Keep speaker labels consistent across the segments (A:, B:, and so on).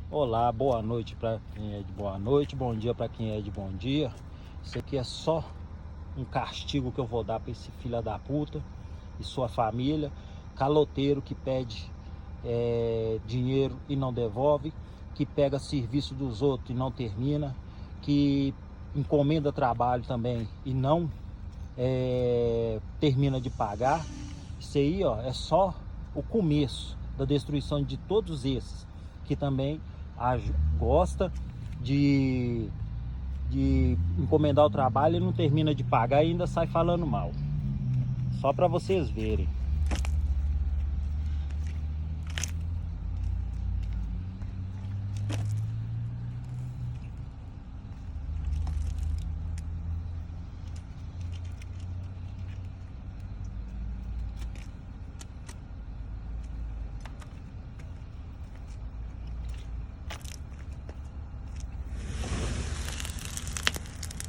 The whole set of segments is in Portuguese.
A: Olá, boa noite para quem é de boa noite, bom dia para quem é de bom dia. Isso aqui é só um castigo que eu vou dar para esse filho da puta e sua família, caloteiro que pede dinheiro e não devolve, que pega serviço dos outros e não termina, que encomenda trabalho também e não termina de pagar. Isso aí, ó, é só o começo da destruição de todos esses que também gosta de encomendar o trabalho e não termina de pagar e ainda sai falando mal. Só para vocês verem.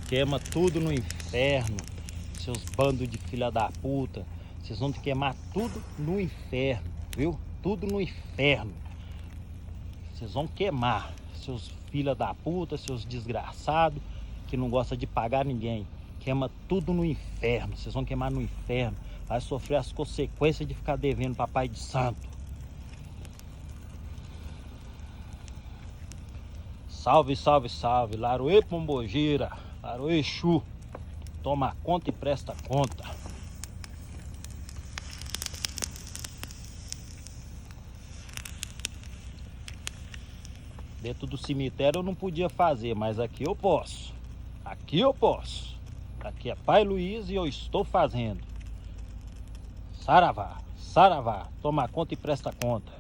A: Queima tudo no inferno, seus bandos de filha da puta. Vocês vão queimar tudo no inferno, viu? Tudo no inferno. Vocês vão queimar, seus filha da puta, seus desgraçados, que não gosta de pagar ninguém. Queima tudo no inferno. Vocês vão queimar no inferno. Vai sofrer as consequências de ficar devendo papai de santo. Salve, salve, salve. Laroê Pombogira. Laroê Exu. Toma conta e presta conta. Dentro do cemitério eu não podia fazer, mas aqui eu posso. Aqui eu posso. Aqui é Pai Luiz e eu estou fazendo. Saravá, saravá. Toma conta e presta conta.